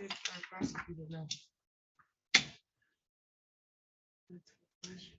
did our prosecutor know? That's the question.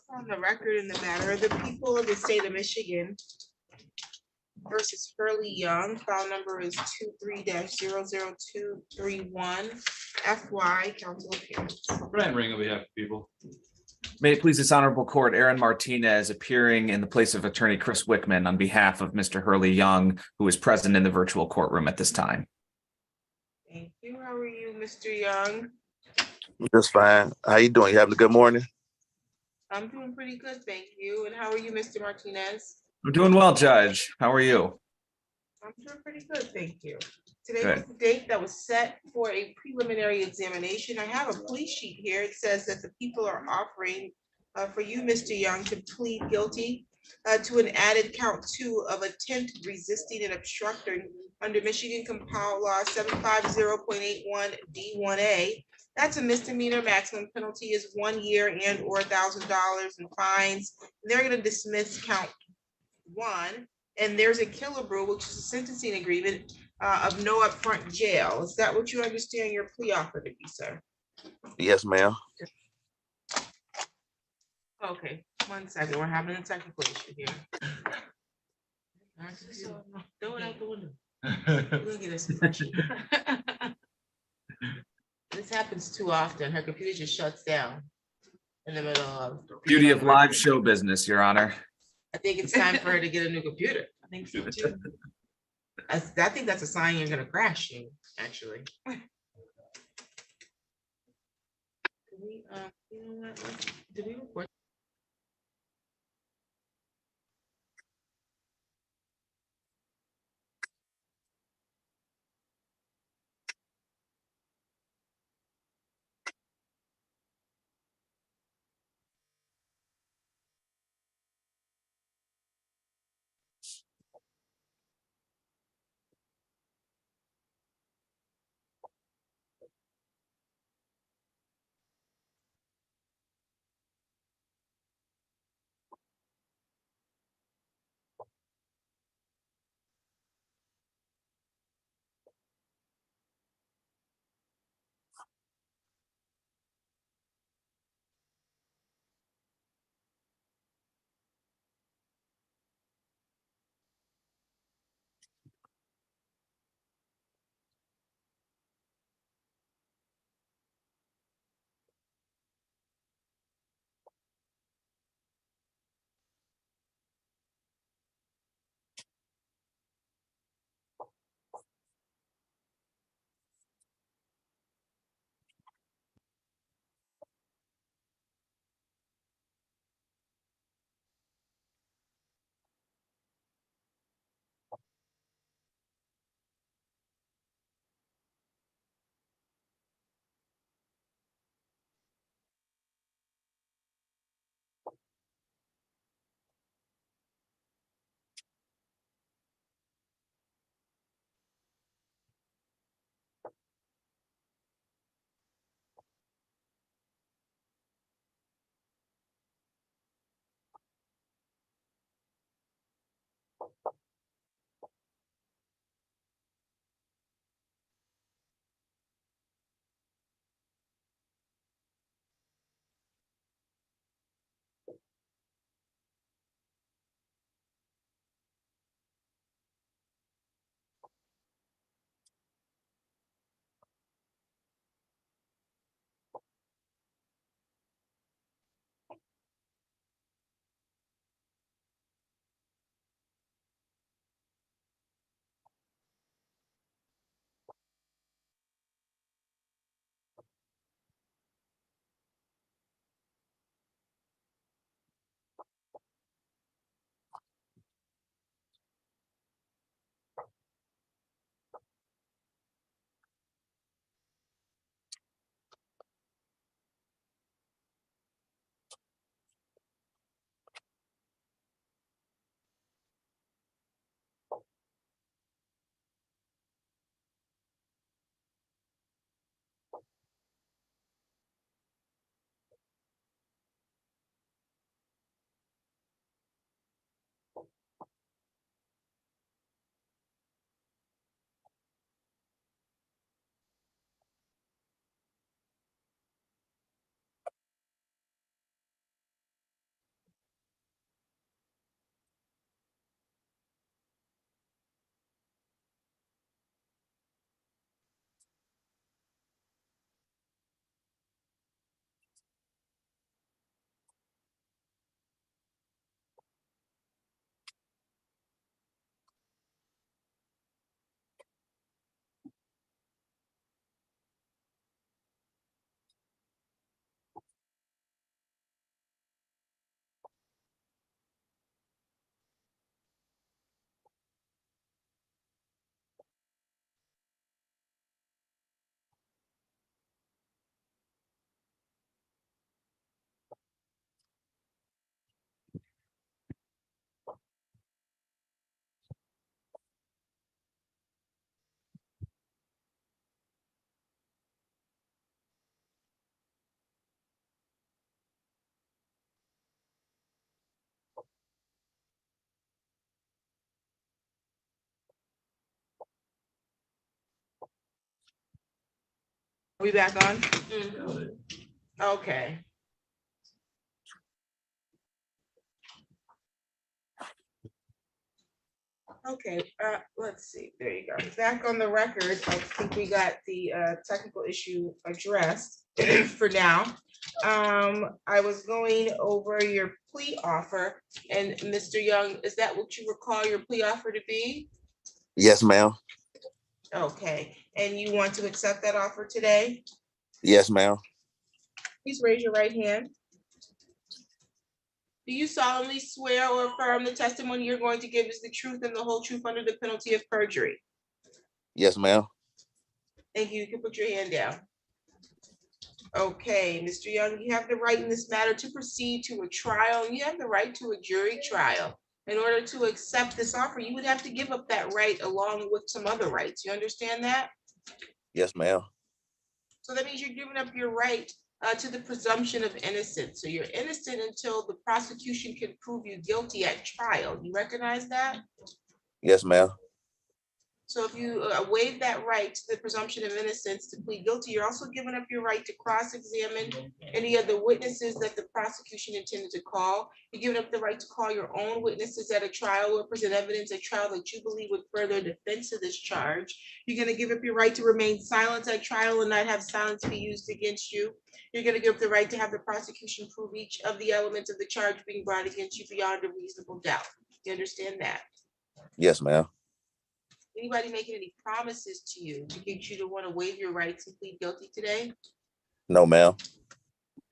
On the record in the matter of the people of the state of Michigan versus Hurley Young, file number is 23-00231 FY, council appearance. Brian Ring on behalf of people. May it please this honorable court, Aaron Martinez appearing in the place of attorney Chris Wickman on behalf of Mr. Hurley Young, who is present in the virtual courtroom at this time. Thank you. How are you, Mr. Young? Just fine. How you doing? You having a good morning? I'm doing pretty good, thank you. And how are you, Mr. Martinez? I'm doing well, Judge. How are you? I'm doing pretty good, thank you. Today Good. was the date that was set for a preliminary examination. I have a plea sheet here. It says that the people are offering for you, Mr. Young, to plead guilty to an added count 2 of attempt resisting and obstructing under Michigan Compile Law 750.81 D1A. That's a misdemeanor. Maximum penalty is 1 year and or $1,000 in fines. They're going to dismiss count 1. And there's a Killebrew, which is a sentencing agreement of no upfront jail. Is that what you understand your plea offer to be, sir? Yes, ma'am. Okay, 1 second. We're having a technical issue here. Throw it out the window. We'll get us. This happens too often. Her computer just shuts down in the middle of. Beauty of live show business, Your Honor. I think it's time for her to get a new computer. I think so too. I think that's a sign you're gonna crash you, actually. Can we, you know what, did we record? Are we back on? Okay. Okay, let's see, there you go. Back on the record, I think we got the technical issue addressed for now. I was going over your plea offer, and Mr. Young, is that what you recall your plea offer to be? Yes, ma'am. Okay, and you want to accept that offer today? Yes, ma'am. Please raise your right hand. Do you solemnly swear or affirm the testimony you're going to give is the truth and the whole truth under the penalty of perjury? Yes, ma'am. Thank you. You can put your hand down. Okay, Mr. Young, you have the right in this matter to proceed to a trial. You have the right to a jury trial. In order to accept this offer, you would have to give up that right along with some other rights. You understand that? Yes, ma'am. So that means you're giving up your right to the presumption of innocence. So you're innocent until the prosecution can prove you guilty at trial. You recognize that? Yes, ma'am. So if you waive that right to the presumption of innocence to plead guilty, you're also giving up your right to cross-examine any of the witnesses that the prosecution intended to call. You're giving up the right to call your own witnesses at a trial or present evidence at trial that you believe would further defense of this charge. You're going to give up your right to remain silent at trial and not have silence be used against you. You're going to give up the right to have the prosecution prove each of the elements of the charge being brought against you beyond a reasonable doubt. You understand that? Yes, ma'am. Anybody making any promises to you to get you to want to waive your rights and plead guilty today? No, ma'am.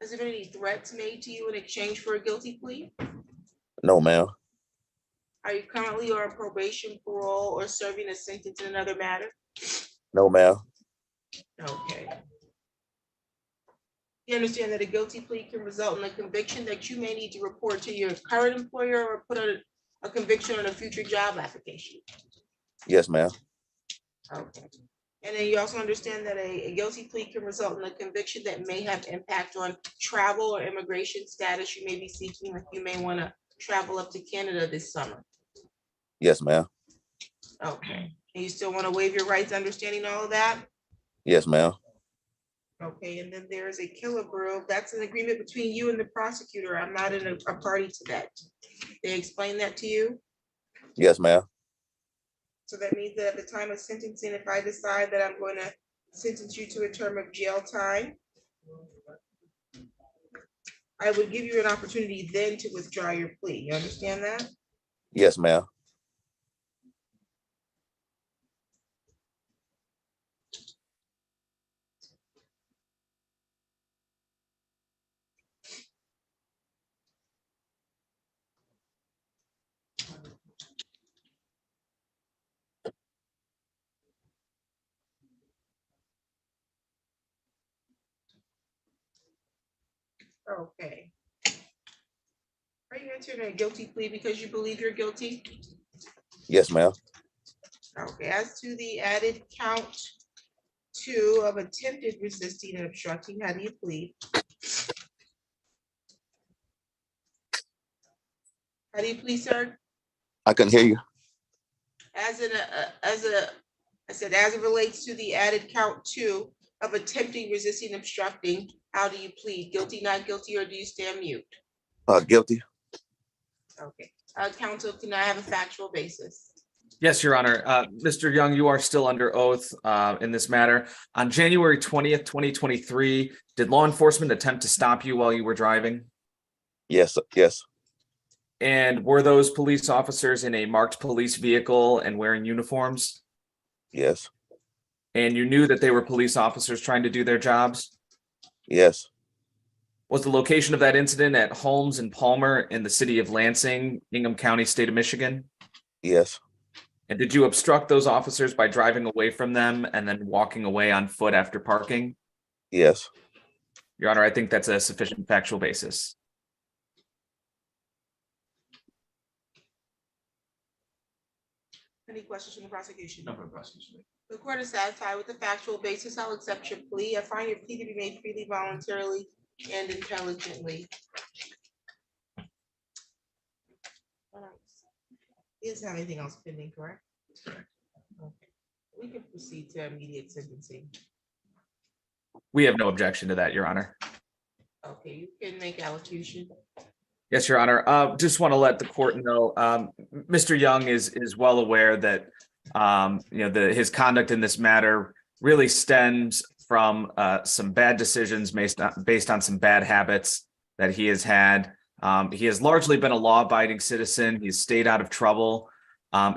Has there been any threats made to you in exchange for a guilty plea? No, ma'am. Are you currently on probation, parole, or serving a sentence in another matter? No, ma'am. Okay. You understand that a guilty plea can result in a conviction that you may need to report to your current employer or put on a conviction on a future job application? Yes, ma'am. Okay. And then you also understand that a guilty plea can result in a conviction that may have impact on travel or immigration status you may be seeking, like you may want to travel up to Canada this summer. Yes, ma'am. Okay. And you still want to waive your rights, understanding all of that? Yes, ma'am. Okay, and then there is a Killebrew. That's an agreement between you and the prosecutor. I'm not in a party to that. They explain that to you? Yes, ma'am. So that means that at the time of sentencing, if I decide that I'm going to sentence you to a term of jail time, I would give you an opportunity then to withdraw your plea. You understand that? Yes, ma'am. Okay. Are you entering a guilty plea because you believe you're guilty? Yes, ma'am. Okay, as to the added count 2 of attempted resisting and obstructing, how do you plead? How do you plead, sir? I couldn't hear you. As it relates to the added count 2 of attempting, resisting, obstructing, how do you plead? Guilty, not guilty, or do you stand mute? Guilty. Okay, counsel, can I have a factual basis? Yes, Your Honor. Mr. Young, you are still under oath in this matter. On January 20th, 2023, did law enforcement attempt to stop you while you were driving? Yes, yes. And were those police officers in a marked police vehicle and wearing uniforms? Yes, And you knew that they were police officers trying to do their jobs? yes, Was the location of that incident at Holmes and Palmer in the city of Lansing, Ingham County, state of Michigan? yes, And did you obstruct those officers by driving away from them and then walking away on foot after parking? yes. Your Honor, I think that's a sufficient factual basis. Any questions from the prosecution? No further prosecution. The court is satisfied with the factual basis. I'll accept your plea. I find your plea to be made freely, voluntarily, and intelligently. He doesn't have anything else pending, correct? Correct. Okay. We can proceed to immediate sentencing. We have no objection to that, Your Honor. Okay, you can make allocution. Yes, Your Honor. Just want to let the court know, Mr. Young is well aware that his conduct in this matter really stems from some bad decisions based on some bad habits that he has had. He has largely been a law-abiding citizen. He's stayed out of trouble.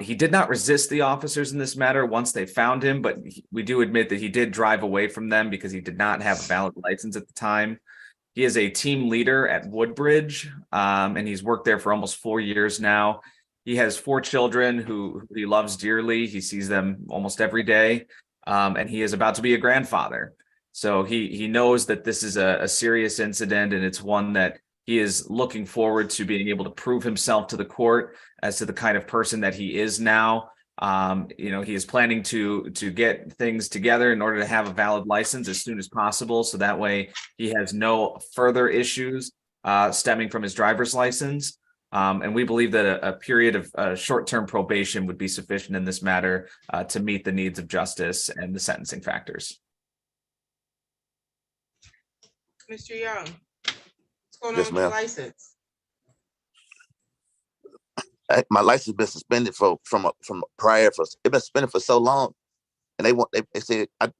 He did not resist the officers in this matter once they found him, but we do admit that he did drive away from them because he did not have a valid license at the time. He is a team leader at Woodbridge, and he's worked there for almost 4 years now. He has 4 children who he loves dearly. He sees them almost every day, and he is about to be a grandfather. So he knows that this is a serious incident, and it's one that he is looking forward to being able to prove himself to the court as to the kind of person that he is now. He is planning to get things together in order to have a valid license as soon as possible. So that way he has no further issues stemming from his driver's license. And we believe that a period of short-term probation would be sufficient in this matter to meet the needs of justice and the sentencing factors. Mr. Young, what's going on Yes, with your ma'am. license? My license been suspended from prior for it been suspended for so long, and they said I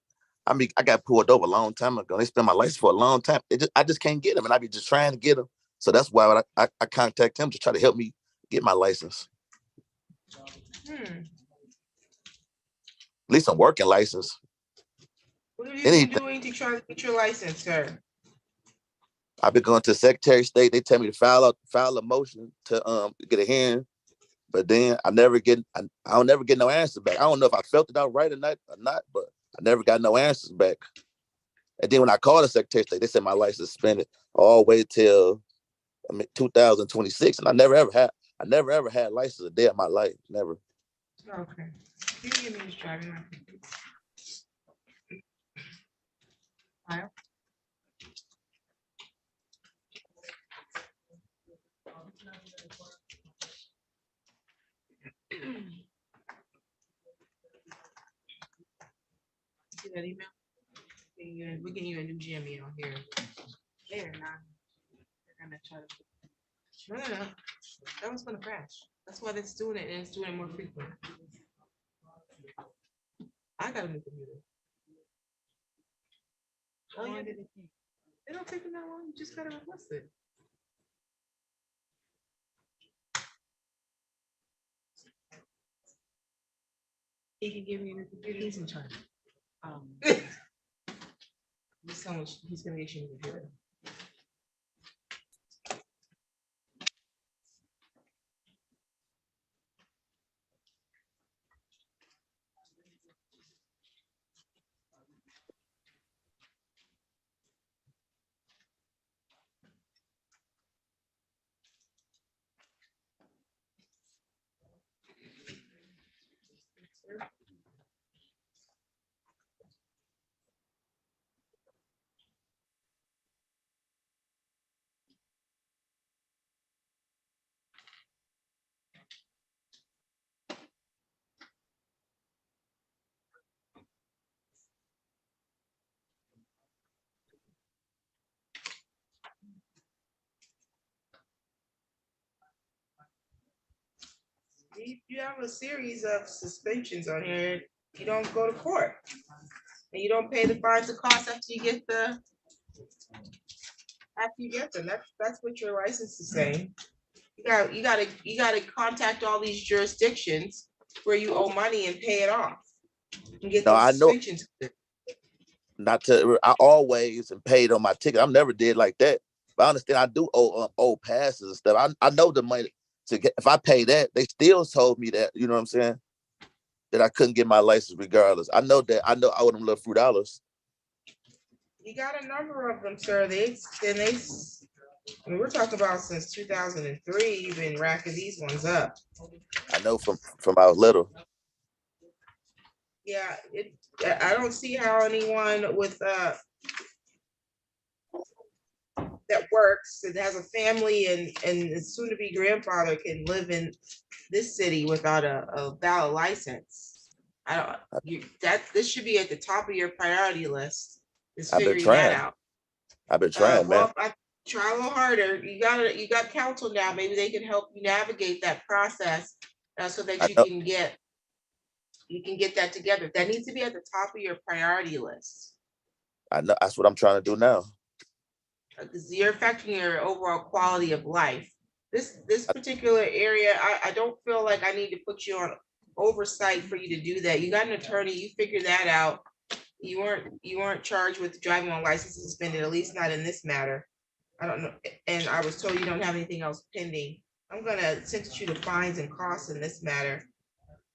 got pulled over a long time ago. They spent my license for a long time. I just can't get them, and I be just trying to get them. So that's why I contact him to try to help me get my license. At least I'm working license. What have you been doing to try to get your license, sir? I've been going to the Secretary of State. They tell me to file a motion to get a hearing, but then I don't never get no answer back. I don't know if I felt it out right or not, but I never got no answers back. And then when I called the Secretary of State, they said my license suspended all the way till 2026, and I never ever had license a day of my life. Never. Okay. You can give me his driving license. Kyle? See that email? We're getting you a new GME on here. They're not. They're gonna try to. No. That one's gonna crash. That's why it's doing it, and it's doing it more frequent. I got a new computer. Oh, yeah. It don't take them that long. You just gotta request it. He can give me a new computer. He's in charge. He's gonna issue a computer. You have a series of suspensions on here. You don't go to court, and you don't pay the fines and costs after you get them. That's what your license is saying. You gotta contact all these jurisdictions where you owe money and pay it off. And get those suspensions. I always and paid on my ticket. I'm never did like that. But I understand I do owe passes and stuff. I know the money to get. If I pay that, they still told me that. You know what I'm saying? That I couldn't get my license regardless. I know that. I owe them little $3. You got a number of them, sir. We're talking about since 2003. You've been racking these ones up. I know from I was little. Yeah, I don't see how anyone with that works and has a family and soon to be grandfather can live in this city without a valid license. This should be at the top of your priority list. is I've been figuring that trying. out. I've been trying, man. Well, I try a little harder. You got counsel now. Maybe they can help you navigate that process so that I know. you can get that together. That needs to be at the top of your priority list I know. That's what I'm trying to do now. because you're affecting your overall quality of life. This particular area, I don't feel like I need to put you on oversight for you to do that. You got an attorney. You figure that out. You weren't charged with driving on license suspended, at least not in this matter. I don't know, and I was told you don't have anything else pending. I'm gonna sentence you to fines and costs in this matter.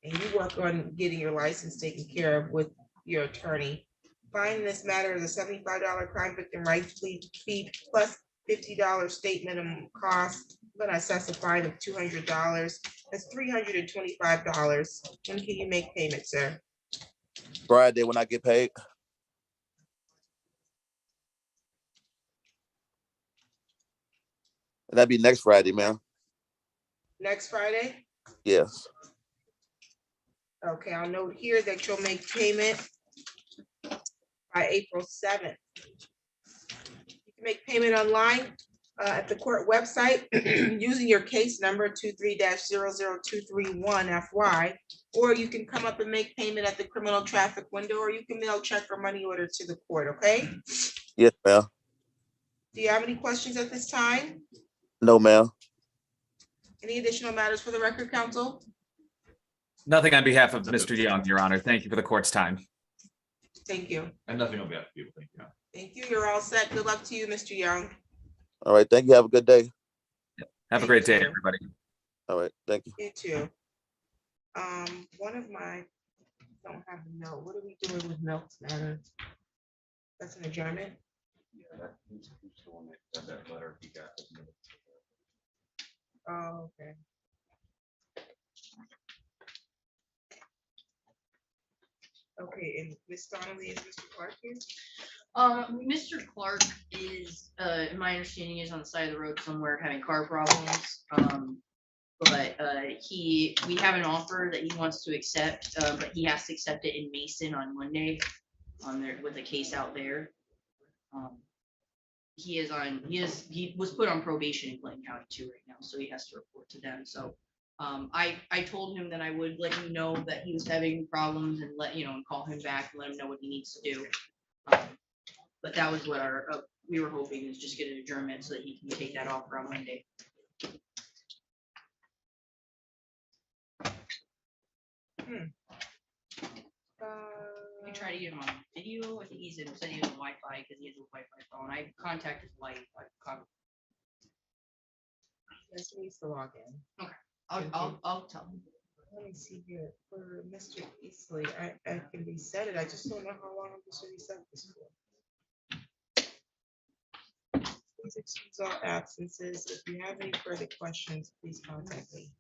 And you work on getting your license taken care of with your attorney. Fine in this matter is a $75 crime victim rights fee plus $50 state minimum cost. I'm gonna assess a fine of $200. That's $325. When can you make payment, sir? Friday when I get paid. And that'd be next Friday, man. Next Friday? Yes. Okay, I'll note here that you'll make payment by April 7th. You can make payment online at the court website using your case number 23-00231FY, or you can come up and make payment at the criminal traffic window, or you can mail check or money order to the court, okay? Yes, ma'am. Do you have any questions at this time? No, ma'am. Any additional matters for the record, counsel? Nothing on behalf of Mr. Young, Your Honor. Thank you for the court's time. Thank you. And nothing on behalf of people. Thank you. Thank you. You're all set. Good luck to you, Mr. Young. All right. Thank you. Have a good day. Have a Thank great day, you. everybody. All right. Thank you. You too. One of my, don't have a note. What are we doing with Milk's matter? That's an adjournment? Yeah, that's the one that letter he got. Oh, okay. Okay, and Ms. Donnelly is Mr. Clark here? Mr. Clark is, my understanding is on the side of the road somewhere having car problems. But we have an offer that he wants to accept, but he has to accept it in Mason on Monday, with a case out there. He was put on probation in Clinton County too right now, so he has to report to them. So I told him that I would let him know that he was having problems and and call him back and let him know what he needs to do. But that was what we were hoping is just get an adjournment so that he can take that offer on Monday. I try to get him on video. I think said he has a Wi-Fi because he has a Wi-Fi phone. I contacted his wife. Yes, he needs to log in. I'll tell him. Let me see here, for Mr. Easley, I can reset it, I just don't know how long I'm supposed to reset this for. Please excuse all absences, if you have any further questions, please contact me.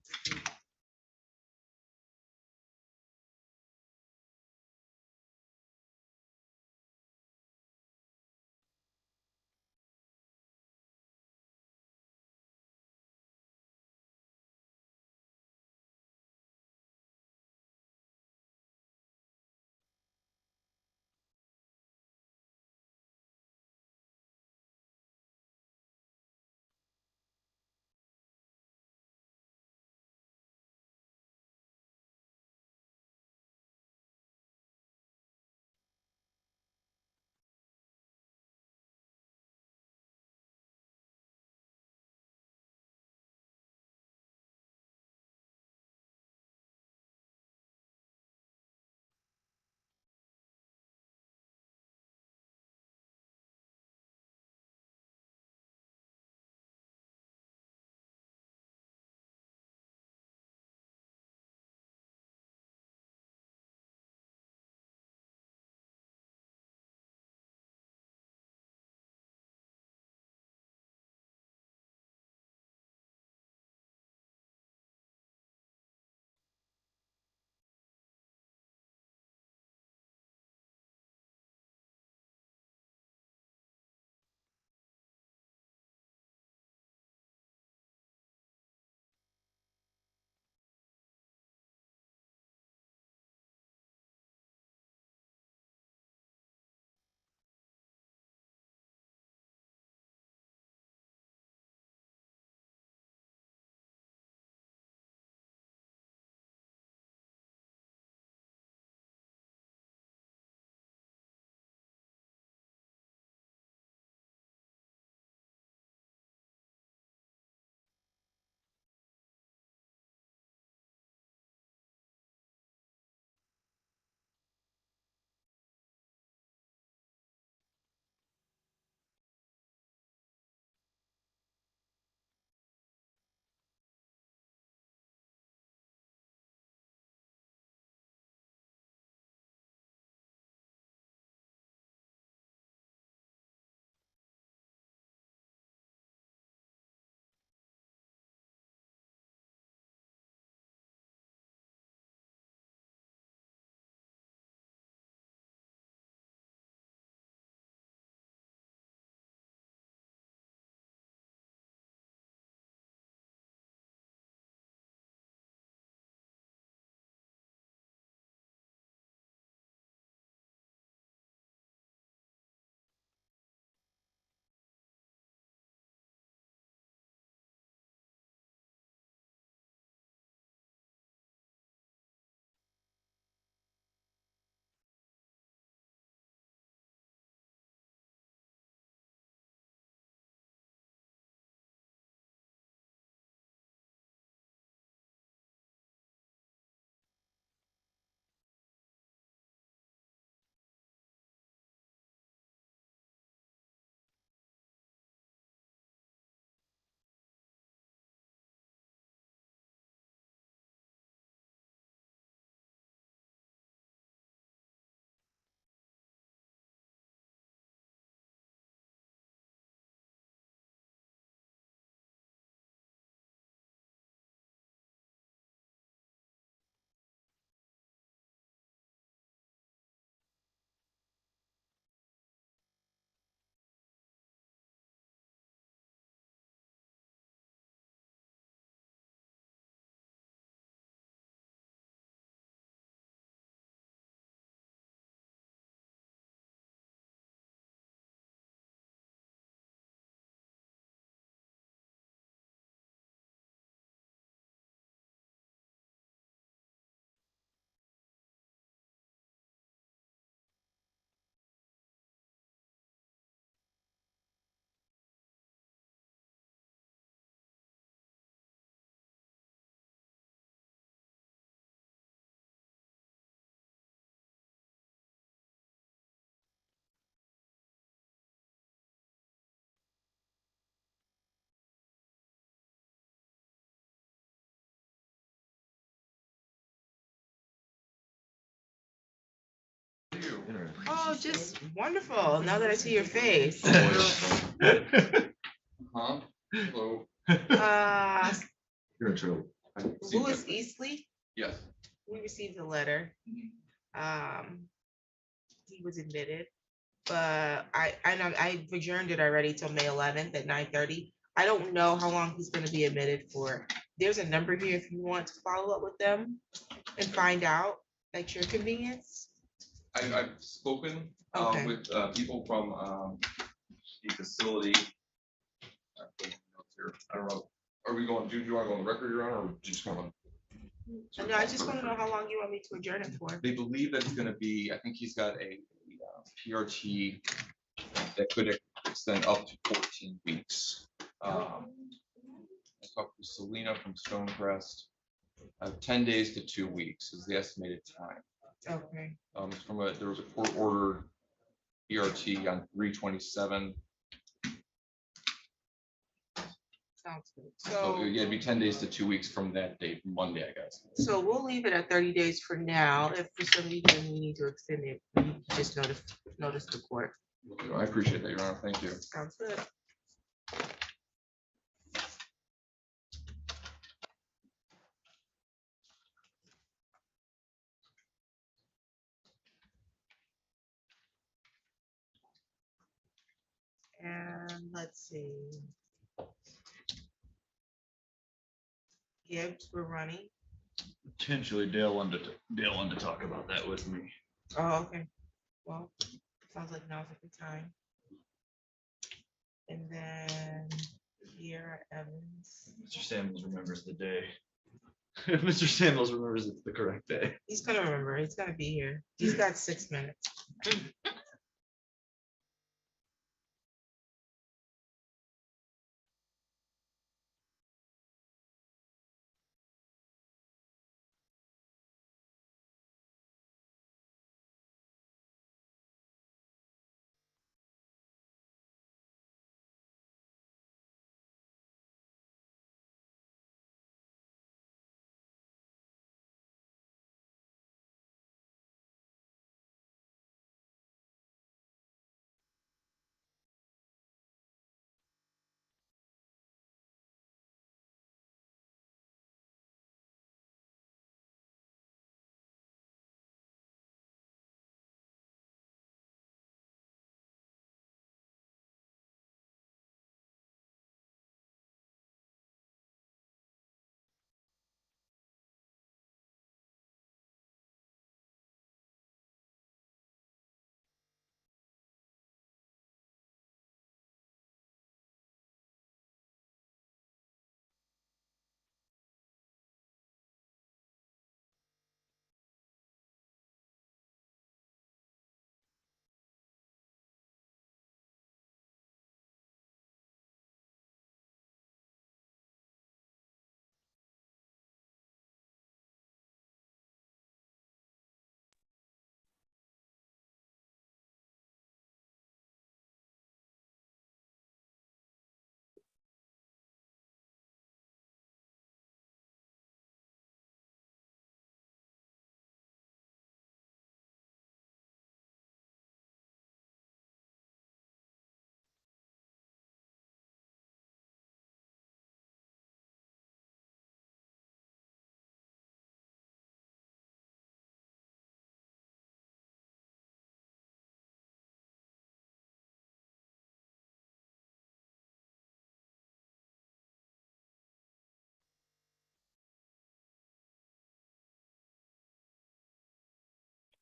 Oh, just wonderful. Now that I see your face. Huh? Hello. Uh, You're in trouble. Louis Eastley, Yes. we received a letter. He was admitted, but I know I adjourned it already till May 11th at 9:30. I don't know how long he's gonna be admitted for. There's a number here if you want to follow up with them and find out at your convenience. I've spoken Okay. with people from the facility. I don't know. Are we going, do you want to go on the record, Your Honor, or just want to? No, I just want to know how long you want me to adjourn it for. They believe that it's going to be, I think he's got a PRT that could extend up to 14 weeks. I talked to Selena from Stonecrest. 10 days to 2 weeks is the estimated time. Okay. It's from there was a court ordered PRT on 3/27. Sounds good. So yeah, it'd be 10 days to 2 weeks from that date, Monday, I guess. So we'll leave it at 30 days for now. If for some reason we need to extend it, you just notice the court. I appreciate that, Your Honor. Thank you. Sounds good. And let's see. Gibbs, we're running. Potentially Dale wanted to talk about that with me. Oh, okay. Well, sounds like now's a good time. And then Kiera Evans. Mr. Samuels remembers the day. Mr. Samuels remembers it's the correct day. He's gonna remember. He's gonna be here. He's got 6 minutes.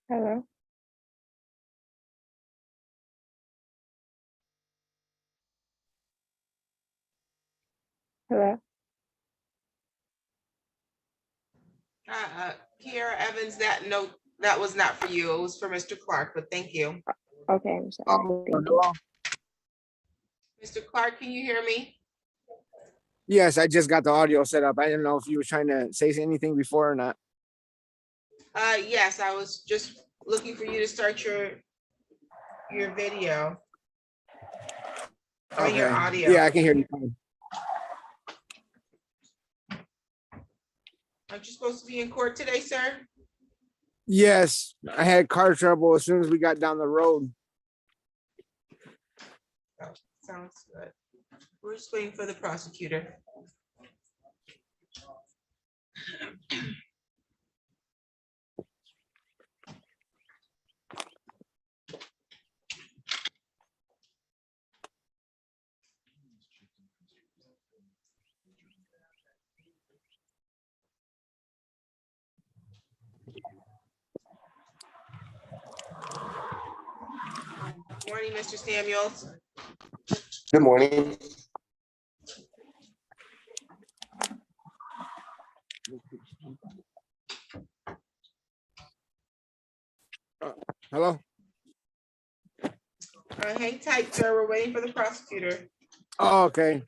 Hello. Hello. Kiera Evans, that note, that was not for you. It was for Mr. Clark, but thank you. Okay, I'm sorry. Thank you. Mr. Clark, can you hear me? Yes, I just got the audio set up. I didn't know if you were trying to say anything before or not. Yes, I was just looking for you to start your video. Or your Okay. audio. Yeah, I can hear you fine. Aren't you supposed to be in court today, sir? Yes, I had car trouble as soon as we got down the road. Sounds good. We're just waiting for the prosecutor. Morning, Mr. Samuels. Good morning. Hello? Hang tight, sir. We're waiting for the prosecutor. Oh, okay.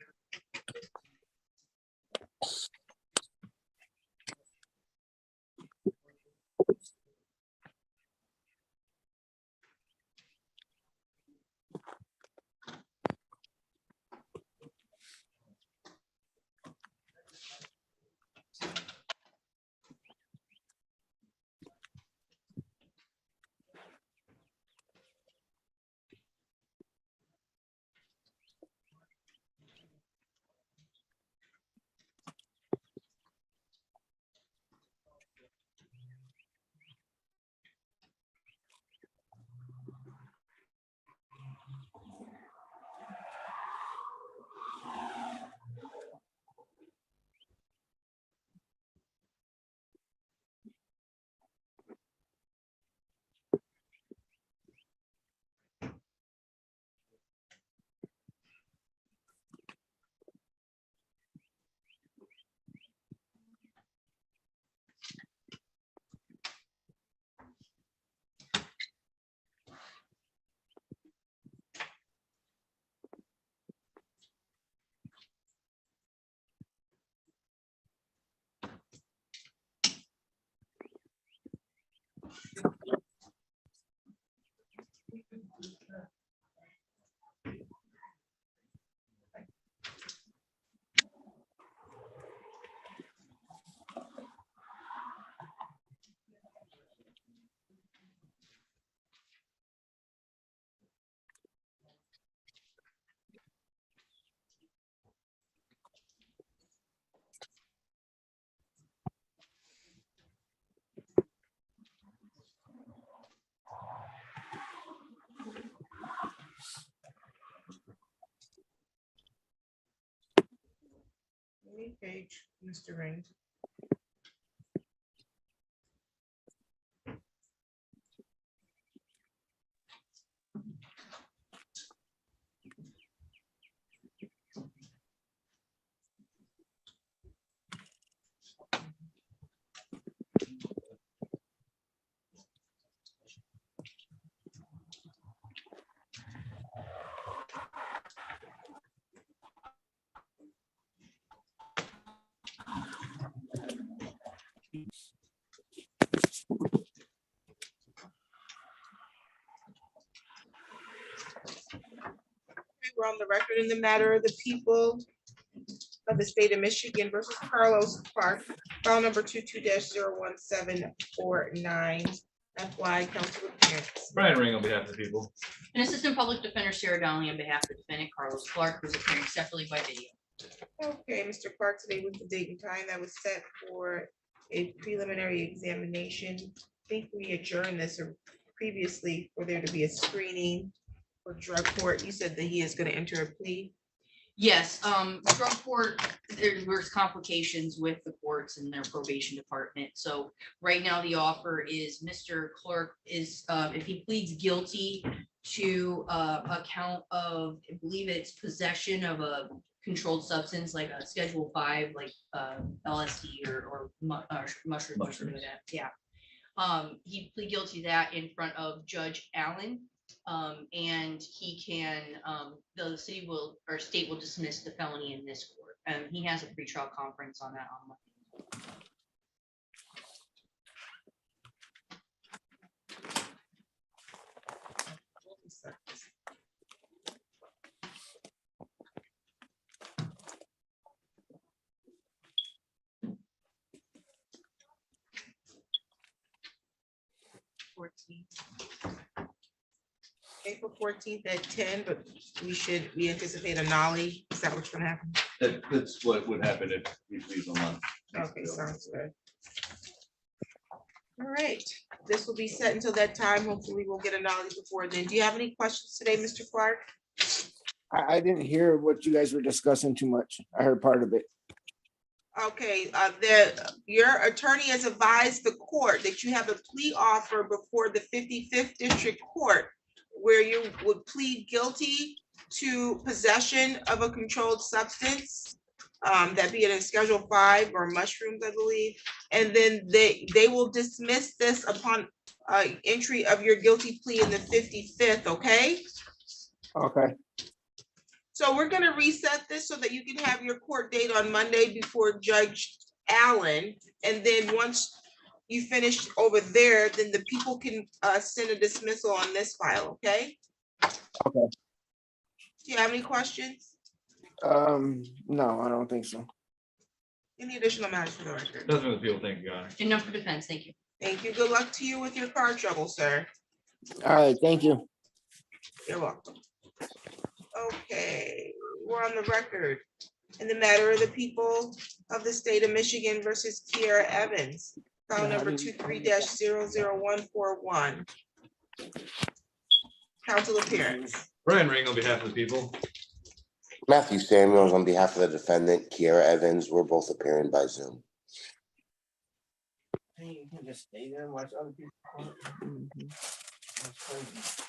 Any page, Mr. Ring. We're on the record in the matter of the people of the state of Michigan versus Carlos Clark, file number 22-01749. FY counsel appearance. Brian Ring on behalf of the people. And Assistant Public Defender Sarah Donnelly on behalf of the defendant Carlos Clark, who's appearing separately by video. Okay, Mr. Clark, today was the date and time that was set for a preliminary examination. I think we adjourned this previously for there to be a screening for drug court. You said that he is going to enter a plea. Yes, drug court, there's complications with the courts and their probation department. So right now the offer is Mr. Clark is, if he pleads guilty to a count of, I believe it's possession of a controlled substance like a Schedule 5, like LSD or mushroom or something like that. Yeah. He plead guilty to that in front of Judge Allen. And he can, the city will, or state will dismiss the felony in this court. And he has a pretrial conference on that on Monday. April 14th at 10, but we anticipate a nollie. Is that what's gonna happen? That's what would happen if we leave a month. Okay, sounds good. All right, this will be set until that time. Hopefully we'll get a nollie before then. Do you have any questions today, Mr. Clark? I didn't hear what you guys were discussing too much. I heard part of it. Okay, your attorney has advised the court that you have a plea offer before the 55th District Court where you would plead guilty to possession of a controlled substance, that be it in Schedule 5 or mushrooms, I believe. And then they will dismiss this upon entry of your guilty plea in the 55th, okay? Okay, So we're gonna reset this so that you can have your court date on Monday before Judge Allen. And then once you finish over there, then the people can send a dismissal on this file, okay? okay. Do you have any questions? No, I don't think so. Any additional matters for the record? Nothing with people, thank you, Your Honor. Enough for defense, thank you. Thank you. Good luck to you with your car trouble, sir. All right, thank you. You're welcome. Okay, we're on the record in the matter of the people of the state of Michigan versus Kiera Evans, file number 23-00141. Council appearance. Brian Ring on behalf of the people. Matthew Samuels on behalf of the defendant, Kiera Evans. We're both appearing by Zoom. You can just stay there and watch other people. That's crazy.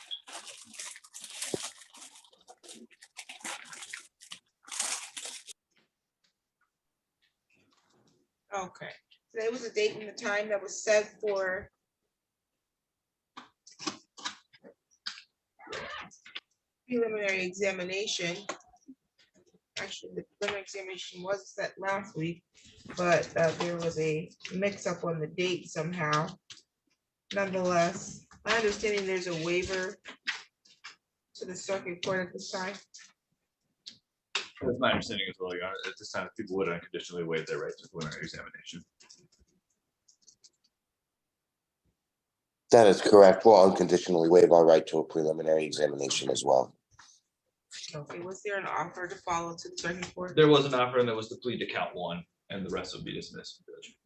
Okay, today was the date and the time that was set for preliminary examination. Actually, the preliminary examination was set last week, but there was a mix-up on the date somehow. Nonetheless, my understanding there's a waiver to the circuit court at this time. That's my understanding as well, Your Honor. At this time, people would unconditionally waive their right to preliminary examination. That is correct. We'll unconditionally waive our right to a preliminary examination as well. Okay, was there an offer to follow to the circuit court? There was an offer and there was the plea to count one and the rest would be dismissed, Judge.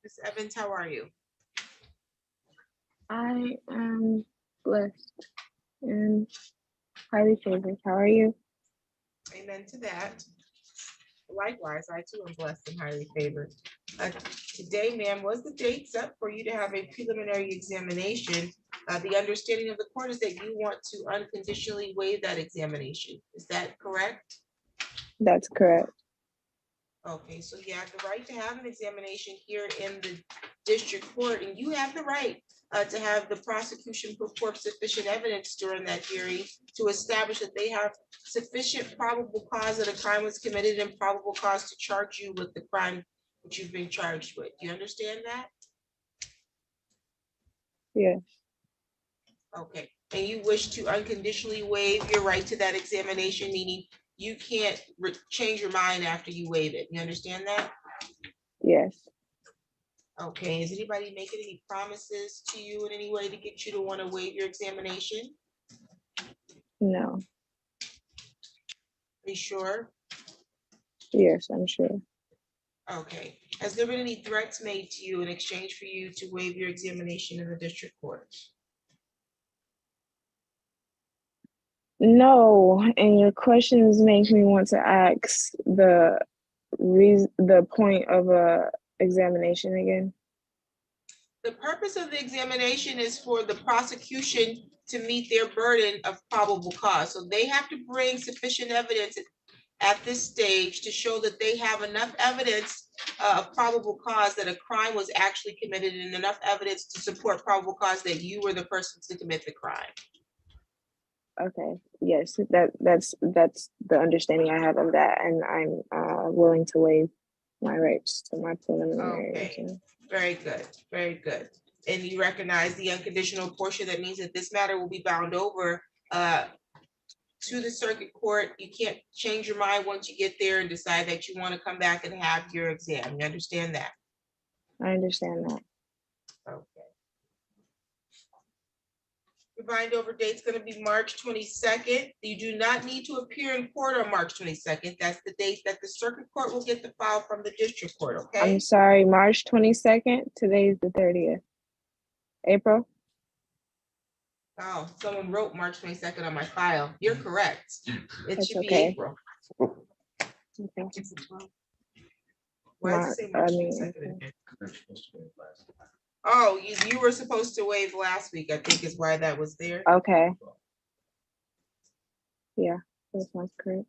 Ms. Evans, how are you? I am blessed and highly favored. How are you? Amen to that. Likewise, I too am blessed and highly favored. Today, ma'am, was the date set for you to have a preliminary examination? The understanding of the court is that you want to unconditionally waive that examination. Is that correct? That's correct. Okay, so you have the right to have an examination here in the district court, and you have the right to have the prosecution put forth sufficient evidence during that hearing to establish that they have sufficient probable cause that a crime was committed and probable cause to charge you with the crime that you've been charged with. Do you understand that? Yes. Okay, and you wish to unconditionally waive your right to that examination, meaning you can't change your mind after you waive it. You understand that? Yes. Okay, is anybody making any promises to you in any way to get you to want to waive your examination? No. Are you sure? Yes, I'm sure. Okay, has there been any threats made to you in exchange for you to waive your examination in the district court? No, and your questions make me want to ask the point of a examination again. The purpose of the examination is for the prosecution to meet their burden of probable cause. So they have to bring sufficient evidence at this stage to show that they have enough evidence of probable cause that a crime was actually committed and enough evidence to support probable cause that you were the person to commit the crime. Okay, yes, that's the understanding I have of that, and I'm willing to waive my rights to my preliminary Okay. exam. Very good, very good. And you recognize the unconditional portion, that means that this matter will be bound over to the circuit court. You can't change your mind once you get there and decide that you want to come back and have your exam. You understand that? I understand that. Okay. Your bind over date's gonna be March 22nd. You do not need to appear in court on March 22nd. That's the date that the circuit court will get the file from the district court, okay? I'm sorry, March 22nd. Today's the 30th. April? Oh, someone wrote March 22nd on my file. You're correct. It That's should be okay. April. Okay. Why does it say March 22nd again? Oh, you were supposed to waive last week, I think is why that was there. Okay. Yeah, that sounds correct.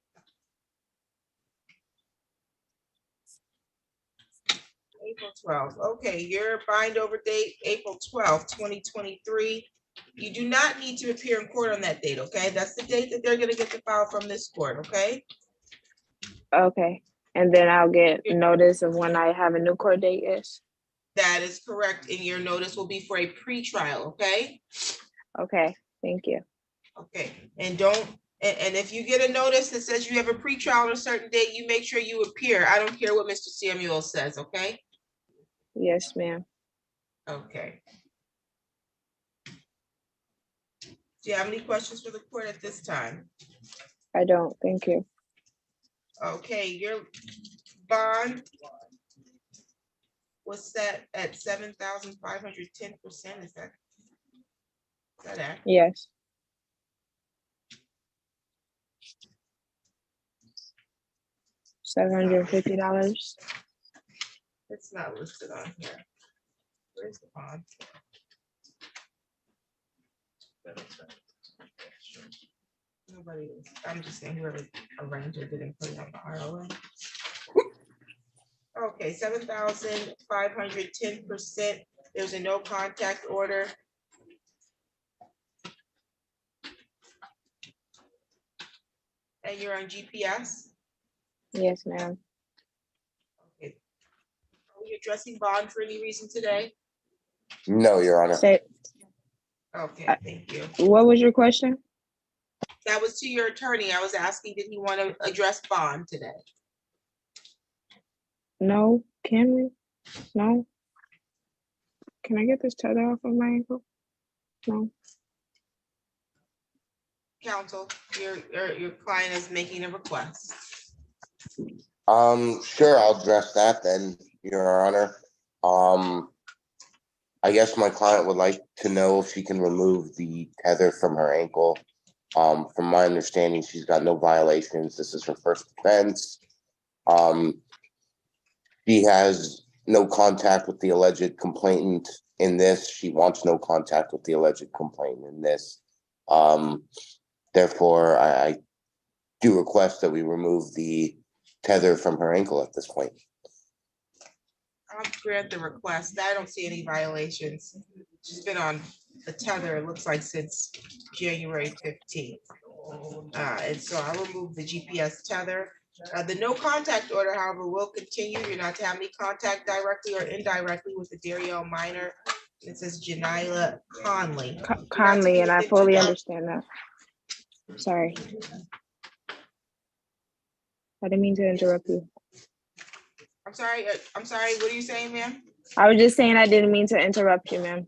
April 12th. Okay, your bind over date, April 12th, 2023. You do not need to appear in court on that date, okay? That's the date that they're gonna get the file from this court, okay? Okay, and then I'll get notice of when I have a new court date is? That is correct, and your notice will be for a pre-trial, okay? Okay, thank you. Okay, and don't, and if you get a notice that says you have a pre-trial on a certain date, you make sure you appear. I don't care what Mr. Samuel says, okay? Yes, ma'am. Okay. Do you have any questions for the court at this time? I don't, thank you. Okay, your bond was set at 7,510%, is that accurate? Yes. $750. It's not listed on here. Where's the bond? Nobody is, I'm just saying whoever arranged it didn't put it on the ROA. Okay, 7,510%. There's a no contact order. And you're on GPS? Yes, ma'am. Okay. Are we addressing bond for any reason today? No, Your Honor. Say, Okay, thank you. what was your question? That was to your attorney. I was asking, did he want to address bond today? No, can we? No? Can I get this tether off of my ankle? No. Counsel, your client is making a request. Sure, I'll address that then, Your Honor. I guess my client would like to know if she can remove the tether from her ankle. From my understanding, she's got no violations. This is her first offense. She has no contact with the alleged complainant in this. She wants no contact with the alleged complainant in this. Therefore, I do request that we remove the tether from her ankle at this point. I'll grant the request. I don't see any violations. She's been on the tether, it looks like, since January 15th. And so I will remove the GPS tether. The no contact order, however, will continue. You're not to have any contact directly or indirectly with the Dario minor. It says Janila Conley. Conley, and I fully understand that. Sorry. I didn't mean to interrupt you. I'm sorry, what are you saying, ma'am? I was just saying I didn't mean to interrupt you, ma'am.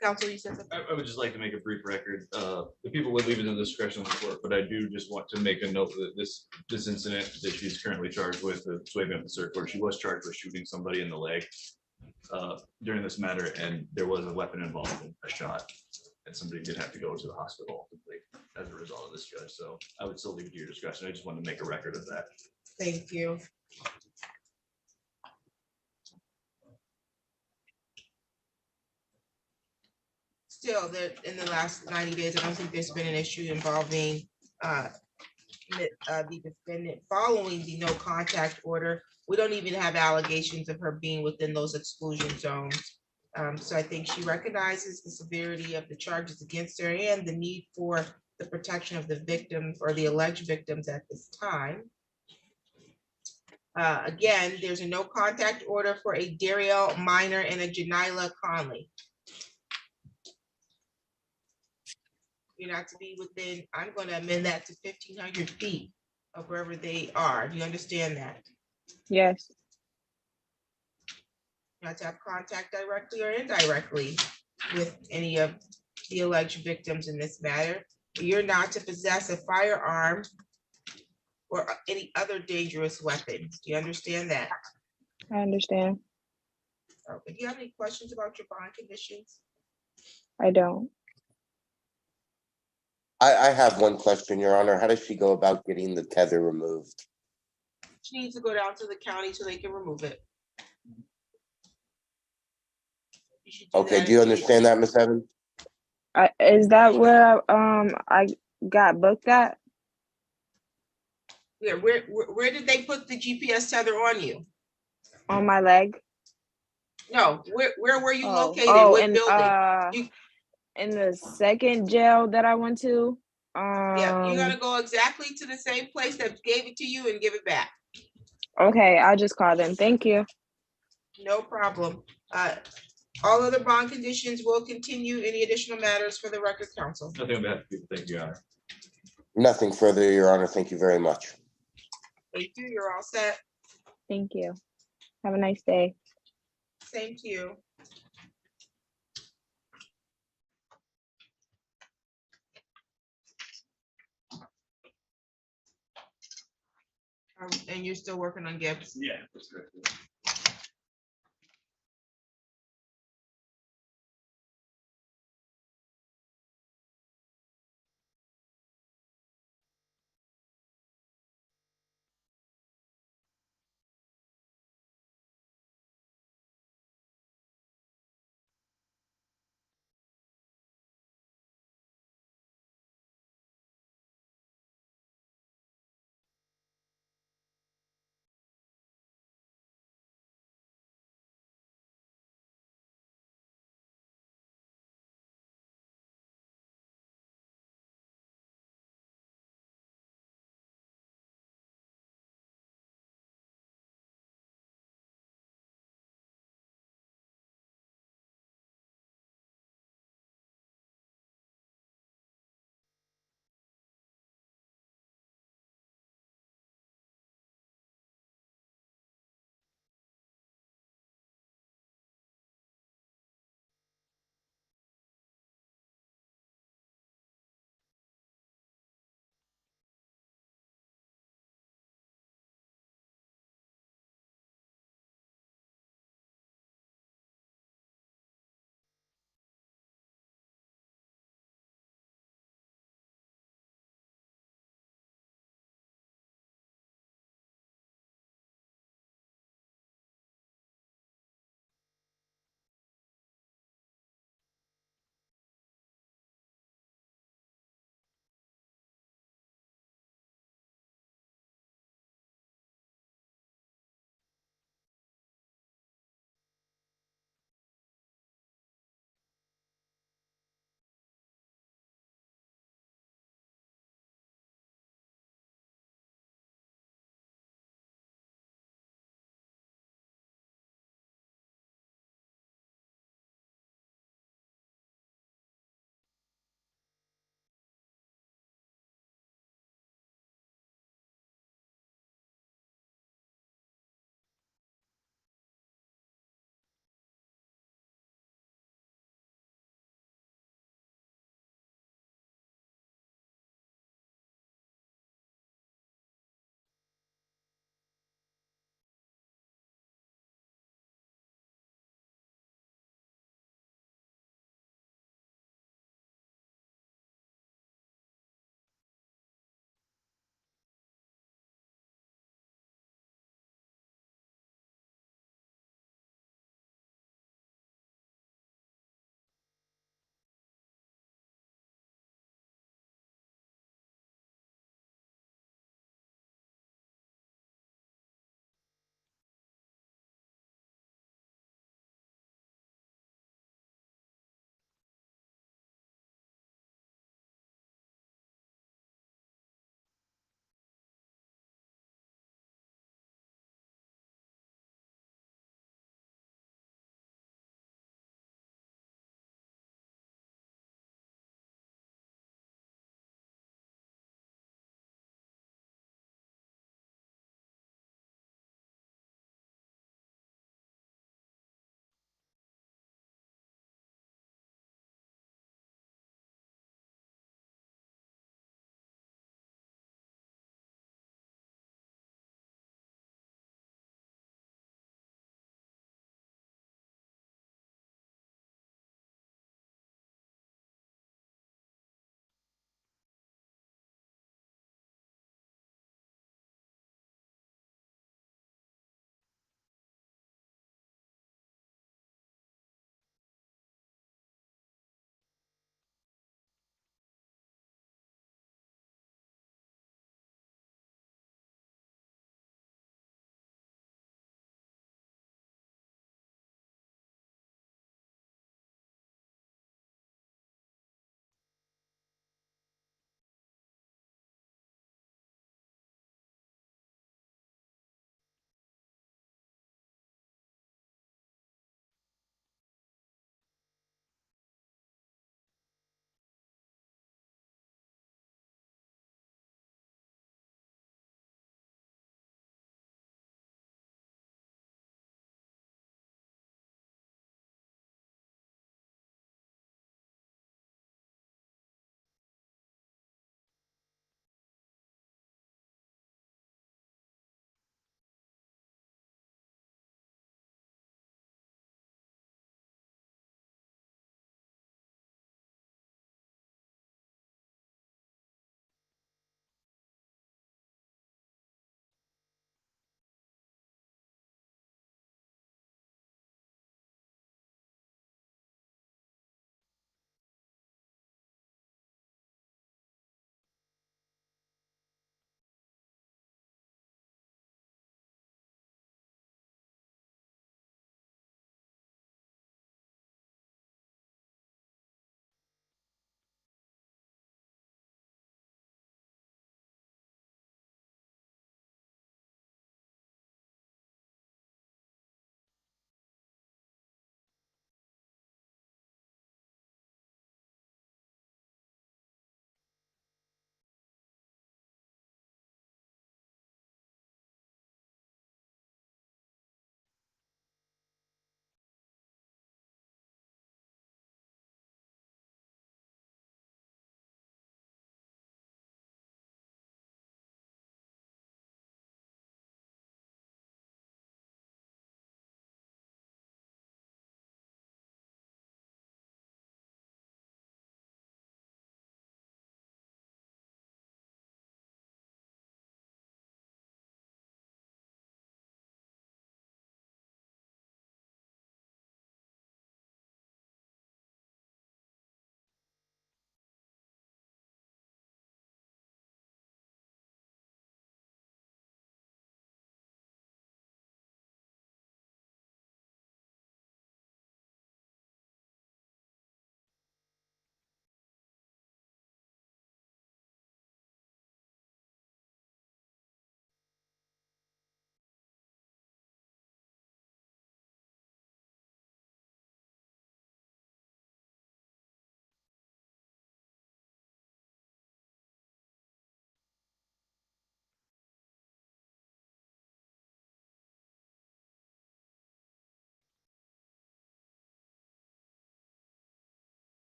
Counsel, you said something? I would just like to make a brief record. The people would leave it in the discretion of the court, but I do just want to make a note that this incident that she's currently charged with, swapping up the circuit court, she was charged with shooting somebody in the leg during this matter, and there was a weapon involved in a shot, and somebody did have to go to the hospital as a result of this, judge. So I would still leave it to your discretion. I just wanted to make a record of that. Thank you. Still, there in the last 90 days, I don't think there's been an issue involving the defendant following the no contact order. We don't even have allegations of her being within those exclusion zones. So I think she recognizes the severity of the charges against her and the need for the protection of the victims or the alleged victims at this time. Again, there's a no contact order for a Dariel Minor and a Janila Conley. You're not to be within, I'm going to amend that to 1,500 feet of wherever they are. Do you understand that? Yes, Not to have contact directly or indirectly with any of the alleged victims in this matter. You're not to possess a firearm or any other dangerous weapons. Do you understand that? I understand. Okay, do you have any questions about your bond conditions? I don't. I have one question, Your Honor. How does she go about getting the tether removed? She needs to go down to the county so they can remove it. You should do Okay, that do you immediately. understand that, Ms. Evans? Is that where I got booked at? Where did they put the GPS tether on you? On my leg? No, where were you located? Oh, What and building? in the second jail that I went to. Yeah, you're gonna go exactly to the same place that gave it to you and give it back. Okay, I'll just call them. Thank you. No problem. All other bond conditions will continue. Any additional matters for the record, counsel? Nothing on behalf of people. Thank you, Your Honor. Nothing further, Your Honor. Thank you very much. Thank you. You're all set. Thank you. Have a nice day. Same to you. And you're still working on Gibbs? Yeah, that's correct.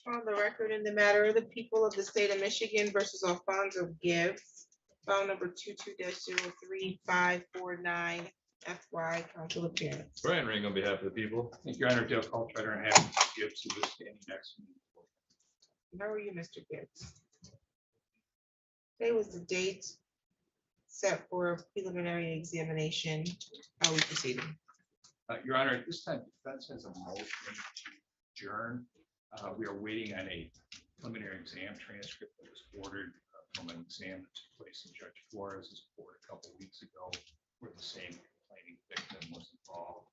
On the record in the matter of the people of the state of Michigan versus Alfonso Gibbs, file number 22-035549 FY council appearance. Brian Ring on behalf of the people. Thank you, Your Honor. Dale Coltrider and Adam Gibbs, who is standing next to me. How are you, Mr. Gibbs? Today was the date set for a preliminary examination. How are we proceeding? Your Honor, at this time, defense has a motion to adjourn. We are waiting on a preliminary exam transcript that was ordered from an exam that took place in Judge Flores' court a couple weeks ago, where the same complaining victim was involved.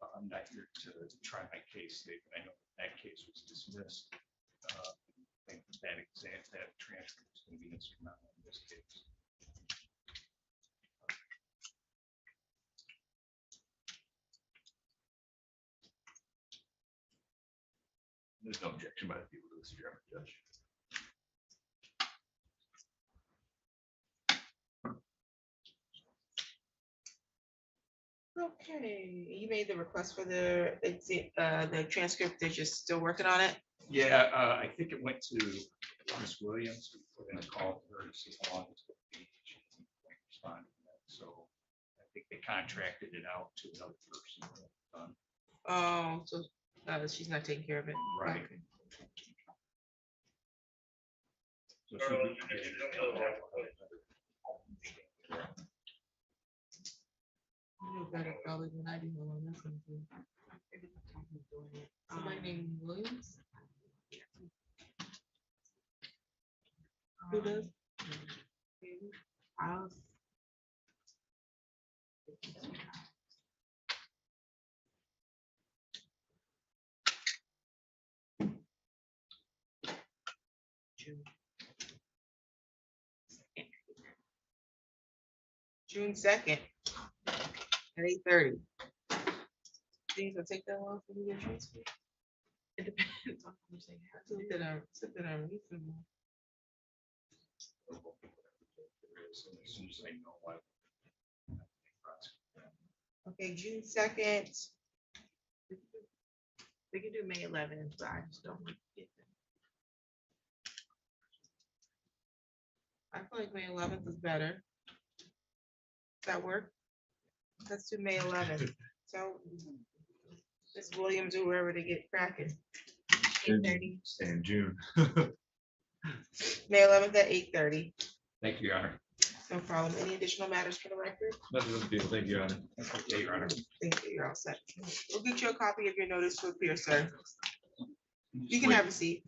I'm not here to try my case today, but I know that case was dismissed. I think that transcript is going to be instrumental in this case. There's no objection by the people to this Chairman, Judge. Okay, you made the request for the transcript. They're just still working on it. Yeah, I think it went to Ms. Williams. We're going to call her to see how long it's going to be. She didn't respond to that. So I think they contracted it out to another person. Oh, so she's not taking care of it. Right. Okay. So she'll be- You know better probably than I do. Hold on, that's something. Somebody named Williams? Who does? I'll- June 2nd at 8:30. Things will take that long for me to transfer. It depends on who's saying. Something I'm reasonable. As soon as I know what. Okay, June 2nd. We can do May 11th, but I just don't want to get them. I feel like May 11th is better. Does that work? Let's do May 11th. So Ms. Williams or wherever they get cracking. 8:30. Stay in June. May 11th at 8:30. Thank you, Your Honor. No problem. Any additional matters for the record? Nothing but the people. Thank you, Your Honor. Okay, Your Honor. Thank you. You're all set. We'll get you a copy of your notice to appear, sir. You can have a seat.